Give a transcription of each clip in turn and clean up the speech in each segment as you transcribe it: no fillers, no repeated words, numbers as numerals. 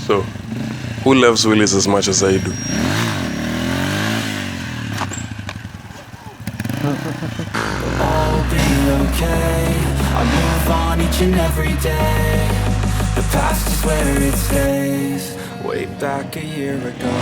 So, who loves wheelies as much as I do? All be okay. I move on each and every day. The past is where it stays. Way back a year ago.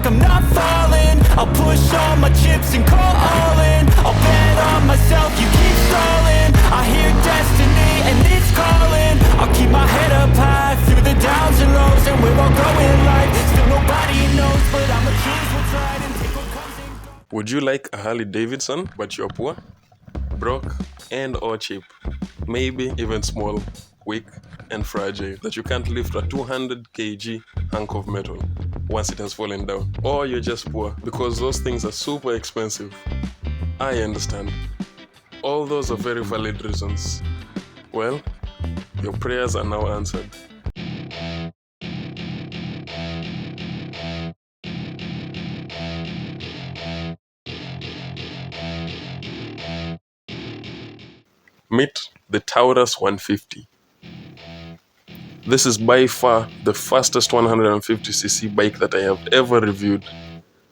I'm not falling. I'll push all my chips and call all in. I'll bet on myself, you keep stalling. I hear destiny and it's calling. I'll keep my head up high through the downs and lows, and we're all growing life. Still nobody knows, but I'ma choose what's right and take what comes and goes. Would you like a Harley Davidson, but you're poor, broke, and or cheap? Maybe even small, weak, and fragile, that you can't lift a 200 kg hunk of metal once it has fallen down. Or you're just poor, because those things are super expensive. I understand. All those are very valid reasons. Well, your prayers are now answered. Meet the Taurus 150. This is by far the fastest 150cc bike that I have ever reviewed.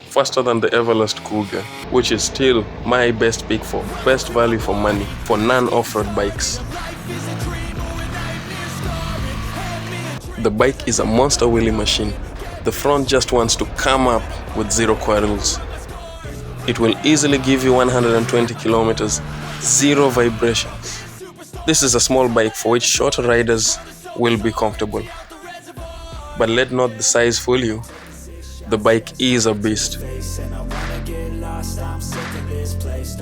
Faster than the Everlast Cougar, which is still my best pick for best value for money for non-off-road bikes. The bike is a monster wheelie machine. The front just wants to come up with zero quarrels. It will easily give you 120 kilometers, zero vibrations. This is a small bike for which shorter riders will be comfortable. But let not the size fool you. The bike is a beast.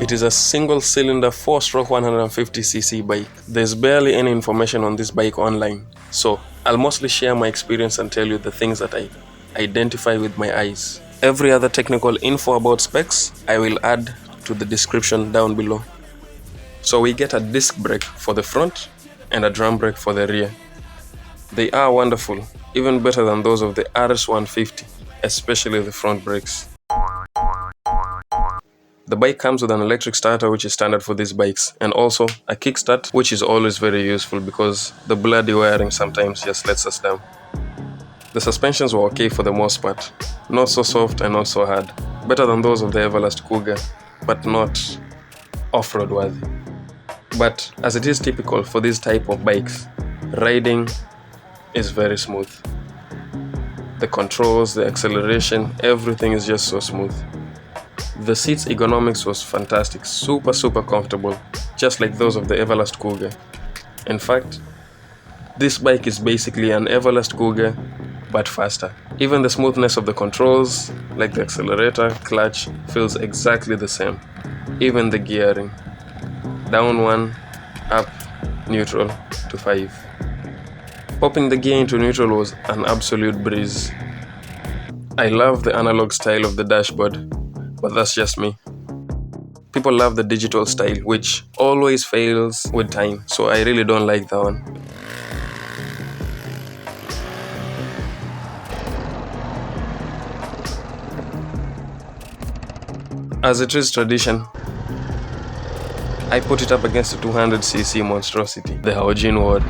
It is a single-cylinder 4-stroke 150cc bike. There's barely any information on this bike online, so I'll mostly share my experience and tell you the things that I identify with my eyes. Every other technical info about specs, I will add to the description down below. So we get a disc brake for the front and a drum brake for the rear. They are wonderful, even better than those of the RS150, especially the front brakes. The bike comes with an electric starter, which is standard for these bikes, and also a kickstart, which is always very useful because the bloody wiring sometimes just lets us down. The suspensions were okay for the most part, not so soft and not so hard, better than those of the Everlast Cougar, but not off-road worthy. But as it is typical for this type of bikes, riding is very smooth. The controls, the acceleration, everything is just so smooth. The seats ergonomics was fantastic, super comfortable, just like those of the Everlast Cougar. In fact, this bike is basically an Everlast Cougar, but faster. Even the smoothness of the controls, like the accelerator, clutch, feels exactly the same. Even the gearing. Down 1, up, neutral, to 5. Popping the gear into neutral was an absolute breeze. I love the analog style of the dashboard, but that's just me. People love the digital style, which always fails with time, so I really don't like that one. As it is tradition, I put it up against the 200cc monstrosity, the Haojin Taurus.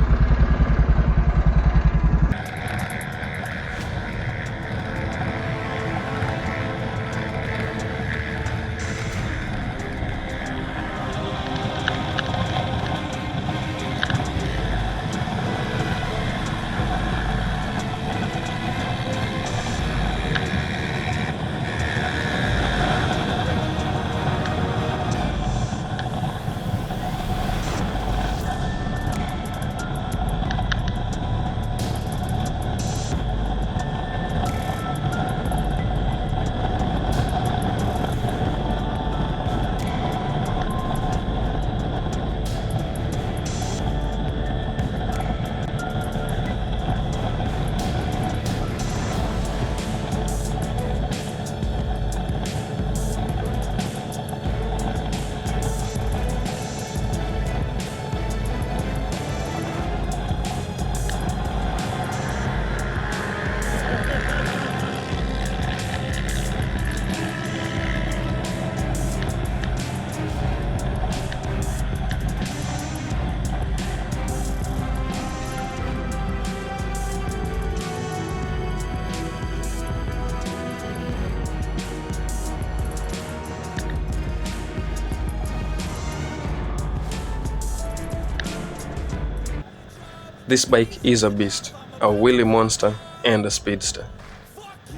This bike is a beast, a wheelie monster, and a speedster.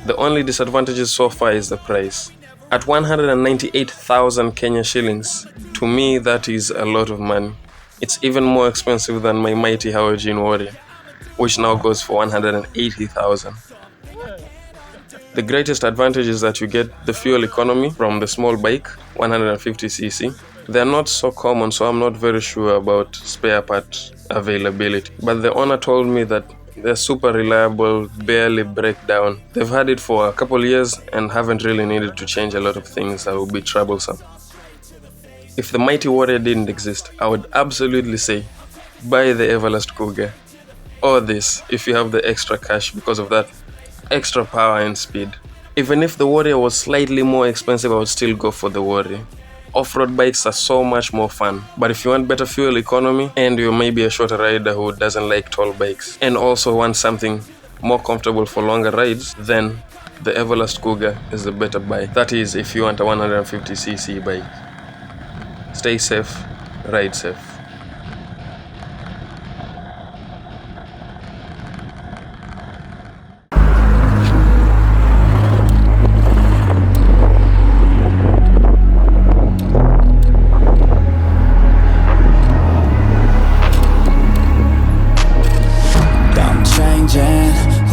The only disadvantages so far is the price. At 198,000 Kenya shillings, to me that is a lot of money. It's even more expensive than my mighty Haojin Warrior, which now goes for 180,000. The greatest advantage is that you get the fuel economy from the small bike, 150cc. They're not so common, so I'm not very sure about spare part availability. But the owner told me that they're super reliable, barely break down. They've had it for a couple years and haven't really needed to change a lot of things that would be troublesome. If the mighty Warrior didn't exist, I would absolutely say buy the Everlast Cougar. Or this, if you have the extra cash because of that extra power and speed. Even if the Warrior was slightly more expensive, I would still go for the Warrior. Off-road bikes are so much more fun, but if you want better fuel economy and you're maybe a shorter rider who doesn't like tall bikes and also want something more comfortable for longer rides, then the Everlast Cougar is the better bike. That is, if you want a 150cc bike. Stay safe, ride safe.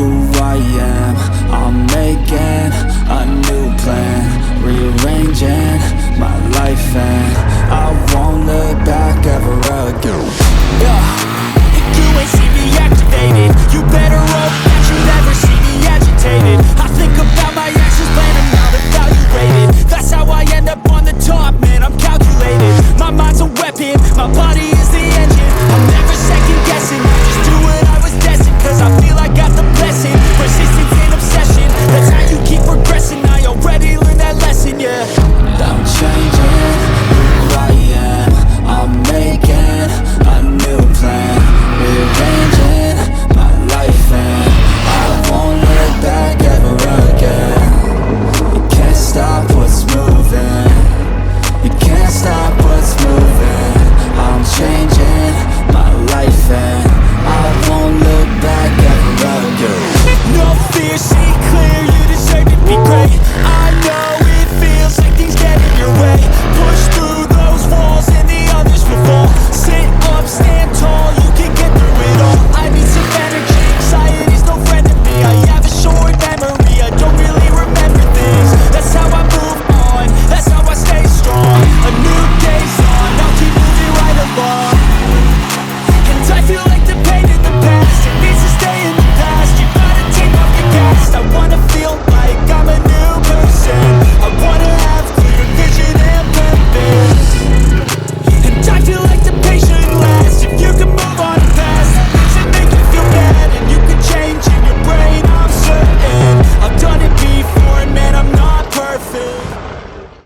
Who I am, I'm making a new plan, rearranging my life and I won't look back ever again. You ain't see me activated, you better hope that you never see me agitated. I think about my actions, plan them out, evaluated. That's how I end up on the top, man, I'm calculated. My mind's a weapon, my body